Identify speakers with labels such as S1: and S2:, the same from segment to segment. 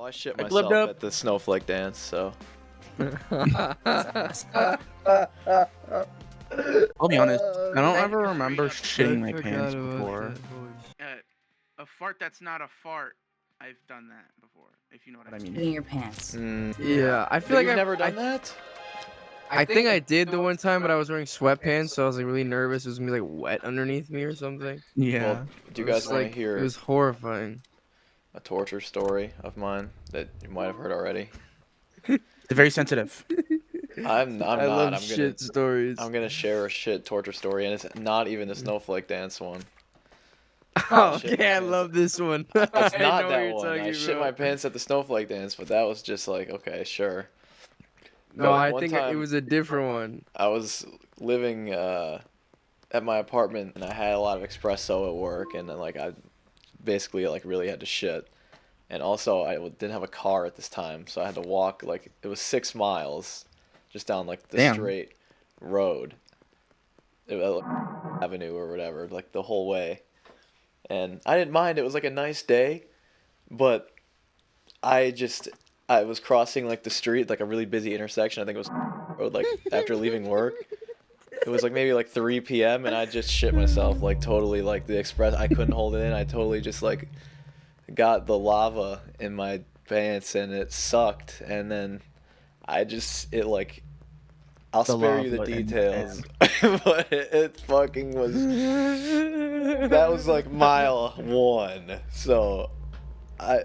S1: I shit
S2: I glubbed
S1: myself
S2: up.
S1: at the snowflake dance, so.
S3: I'll be honest. I don't
S4: I-
S3: ever remember shitting my
S2: forgot
S3: pants
S2: about
S3: before.
S2: that. Holy sh-
S5: A fart that's not a fart. I've done that before, if you know what I mean.
S4: In your pants.
S2: Yeah, I feel like
S1: You've
S2: I've
S1: never done that?
S2: I think I did the one time, but I was wearing sweatpants, so I was like really nervous. It was gonna be like wet underneath me or something.
S3: Yeah.
S1: Well, do you
S2: It was,
S1: guys want to
S2: like,
S1: hear
S2: It was horrifying.
S1: a torture story of mine that you might have heard already?
S3: It's very sensitive.
S1: I'm
S2: I
S1: not.
S2: love
S1: I'm
S2: shit stories.
S1: I'm gonna share a shit torture story, and it's not even the snowflake dance one.
S2: Oh,
S1: shit
S2: okay, I
S1: my
S2: love this one.
S1: It's
S2: I
S1: not
S2: know what
S1: that
S2: you're
S1: one. I
S2: talking
S1: shit my
S2: about.
S1: pants at the snowflake dance, but that was just like, okay, sure.
S2: No,
S1: But
S2: I
S1: one
S2: think it
S1: time,
S2: was a different one.
S1: I was living at my apartment, and I had a lot of espresso at work, and then, like I basically like really had to shit. And also, I didn't have a car at this time, so I had to walk like it was 6 miles, just down like the
S3: Damn.
S1: straight road, avenue or whatever, like the whole way. And I didn't mind. It was like a nice day, but I was crossing like the street, like a really busy intersection. I think it was road, like after leaving work. It was like maybe like 3 p.m. and I just shit myself, like totally, like the express. I couldn't hold it in. I totally just like got the lava in my pants and it sucked. And then I'll
S3: The
S1: spare you the
S3: lava in the
S1: details, but it fucking was. That was like mile 1. So I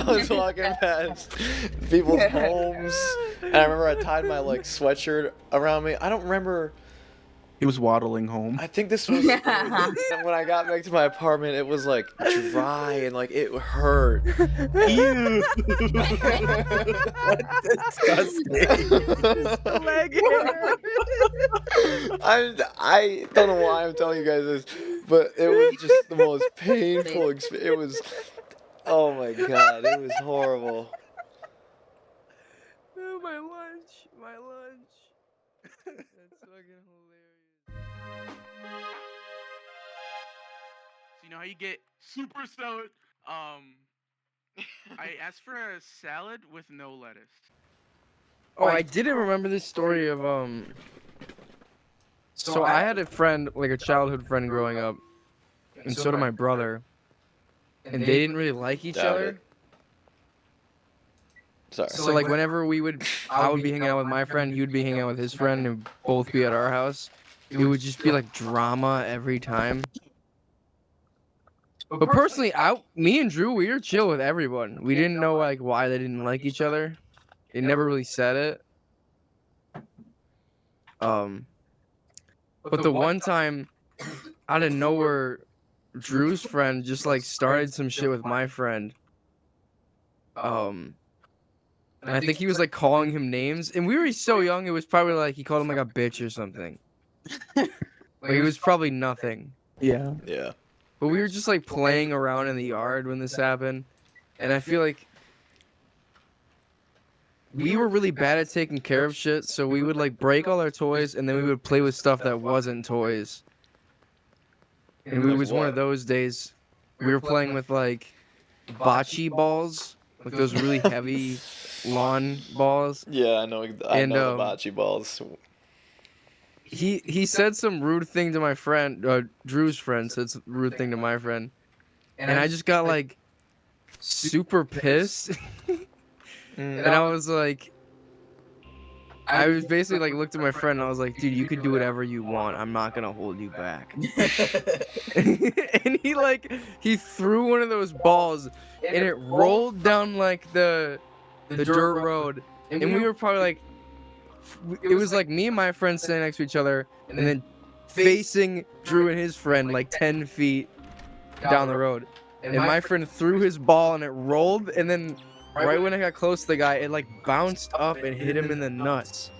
S1: was walking past people's homes, and I remember I tied my like sweatshirt around me. I don't remember.
S3: He was waddling home.
S1: I think this was when I got back to my apartment. It was like dry and like it hurt.
S3: Ew.
S1: I don't know why I'm telling you guys this, but it was just the most painful experience. It was, oh my god, it was horrible.
S2: Oh, my lunch. That's fucking hilarious.
S5: So you know how you get super stoned? I asked for a salad with no lettuce.
S2: Oh, I didn't remember this story of So I had a friend, like a childhood friend growing up, and so did my brother, and they didn't really like each
S1: Doubt
S2: other.
S1: it. Sorry.
S2: So like whenever I would be hanging out with my friend, he would be hanging out with his friend, and both be at our house. It would just be like drama every time. But personally, me and Drew, we were chill with everyone. We didn't know like why they didn't like each other. They never really said it. But the one time, out of nowhere, Drew's friend just like started some shit with my friend. And I think he was like calling him names, and we were so young. It was probably like he called him like a bitch or something. Like it was probably nothing.
S3: Yeah.
S1: Yeah.
S2: But we were just like playing around in the yard when this happened, and I feel like we were really bad at taking care of shit, so we would like break all our toys, and then we would play with stuff that wasn't toys. And it
S1: Like
S2: was one
S1: what?
S2: of those days we were playing with like bocce balls, like those really heavy lawn balls.
S1: Yeah, I know. I
S2: And,
S1: know the bocce balls.
S2: He said some rude thing to my friend, Drew's friend said some rude thing to my friend, and I just got like super pissed, and I was like, I was basically like looked at my friend and I was like, dude, you could do whatever you want. I'm not gonna hold you back. And he threw one of those balls and it rolled down like the dirt road, and we were probably like, it was like me and my friend standing next to each other, and then facing Drew and his friend like 10 feet down the road. And my friend threw his ball and it rolled, and then right when I got close to the guy, it like bounced up and hit him in the nuts.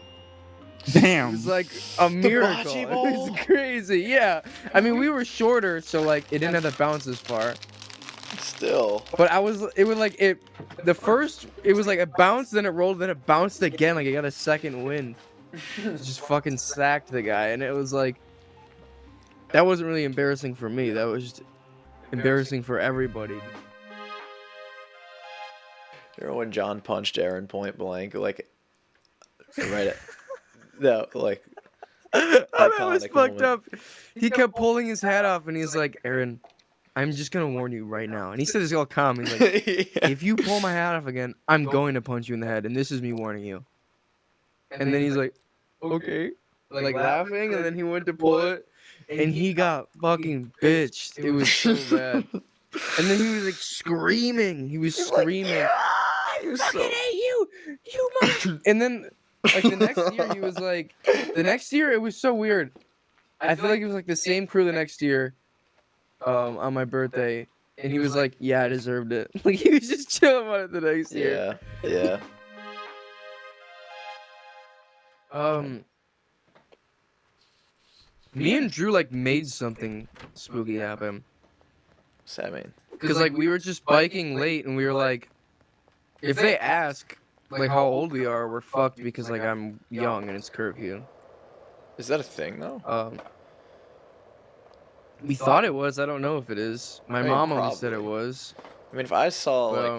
S2: It
S3: Damn.
S2: was like a miracle.
S1: bocce
S2: It
S1: ball?
S2: was crazy. Yeah. I mean, we were shorter, so like it didn't have to bounce as far.
S1: Still.
S2: But it was like it was like it bounced, then it rolled, then it bounced again, like it got a second wind. It just fucking sacked the guy, and it was like, that wasn't really embarrassing for me. That was just embarrassing for everybody.
S1: Remember when John punched Aaron point blank? Like, right at. No, like.
S2: That was
S1: Iconic
S2: fucked
S1: moment.
S2: up. He kept pulling his hat off, and he's like, "Aaron, I'm just gonna warn you right now." And he said this all calm. He's like,
S1: Yeah.
S2: "If you pull my hat off again, I'm going to punch you in the head, and this is me warning you." And then he's like, "Okay," like laughing, and then he went to pull it, and he got fucking bitched. It was so bad. And then he was like screaming. He was screaming.
S1: He was
S2: "Fucking
S1: so.
S2: hate you, you mother!" And then like the next year, he was like, the next year it was so weird. I feel like it was like the same crew the next year, on my birthday, and he was like, "Yeah, I deserved it." Like he was just chilling about it the next year.
S1: Yeah, yeah.
S2: Me and Drew like made something spooky happen.
S1: What's that mean?
S2: Cause like we were just biking late, and we were like, if they ask like how old we are, we're fucked because like I'm young and it's curfew.
S1: Is that a thing though?
S2: We thought it was. I don't know if it is. My
S1: I mean,
S2: mom always said it
S1: probably.
S2: was.
S1: I mean, if I saw
S2: But,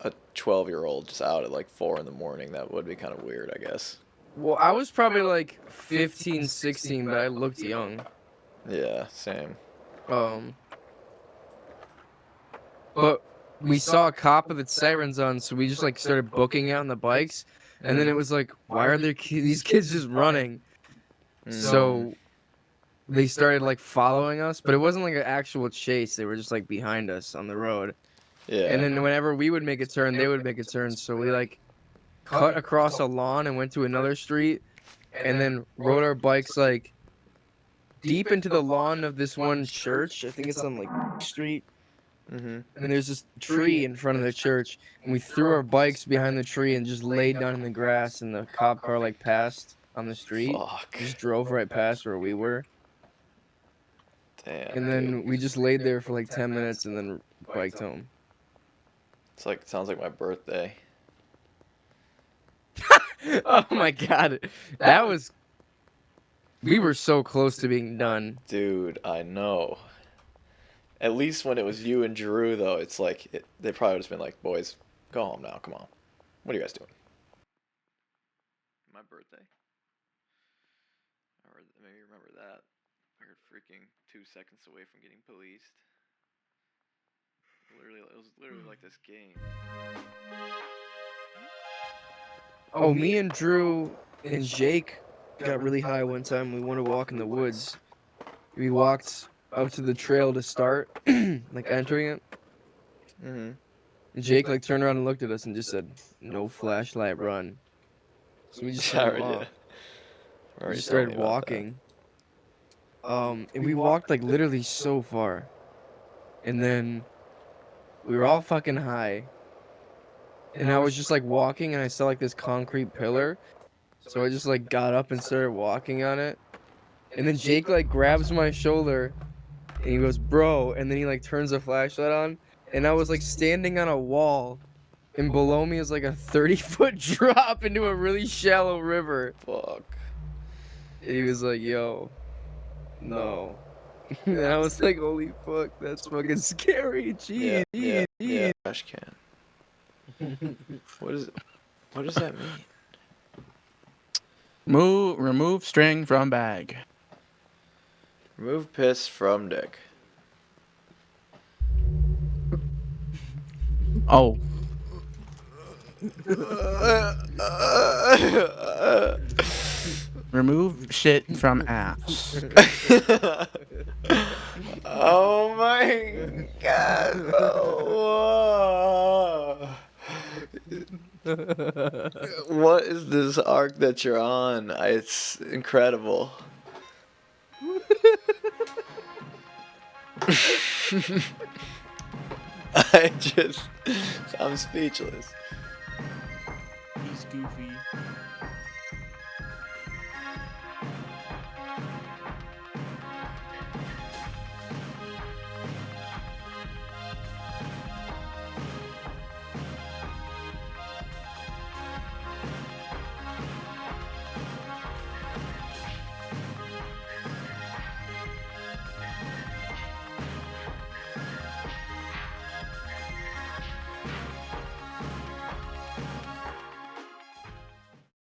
S1: like a 12-year-old just out at like 4 in the morning, that would be kind of weird, I guess.
S2: Well, I was probably like 15, 16, but I looked young.
S1: Yeah, same.
S2: But we saw a cop with its sirens on, so we just like started booking out on the bikes, and then it was like, why are these kids just running? So they started like following us, but it wasn't like an actual chase. They were just like behind us on the road.
S1: Yeah.
S2: And then whenever we would make a turn, they would make a turn. So we like cut across a lawn and went to another street, and then rode our bikes like deep into the lawn of this one church. I think it's on like street.
S1: Mhm.
S2: And there's this tree in front of the church, and we threw our bikes behind the tree and just laid down in the grass, and the cop car like passed on the street.
S1: Fuck.
S2: Just drove right past where we were.
S1: Damn.
S2: And then we just laid there for like 10 minutes and then biked home.
S1: It's like sounds like my birthday.
S2: Oh my god. That was. We were so close to being done.
S1: Dude, I know. At least when it was you and Drew, though, it's like they probably would have been like, "Boys, go home now. Come on. What are you guys doing?" My birthday. Or maybe remember that. We were freaking 2 seconds away from getting policed. Literally, it was literally like this game.
S2: Oh, me and Drew and Jake got really high one time. We wanted to walk in the woods. We walked up to the trail to start, like entering it.
S1: Mhm.
S2: And Jake like turned around and looked at us and just said, "No flashlight, run." So we just started,
S1: Already-
S2: off. We
S1: already
S2: just
S1: told me
S2: started
S1: about
S2: walking. And we walked like literally so far. And then we were all fucking high. And I was just like walking, and I saw like this concrete pillar. So I just like got up and started walking on it. And then Jake like grabs my shoulder and he goes, "Bro," and then he like turns the flashlight on, and I was like standing on a wall, and below me is like a 30-foot drop into a really shallow river.
S1: that. Fuck.
S2: And he was like, "Yo, no." And I was like, "Holy fuck, that's fucking scary." Jeez,
S1: Yeah. Trash can. What is it? What does that mean?
S3: Remove string from bag.
S1: Remove piss from dick.
S3: Oh, remove shit from ass.
S1: Oh my god. Whoa. What is this arc that you're on? It's incredible. I'm speechless.
S3: He's goofy.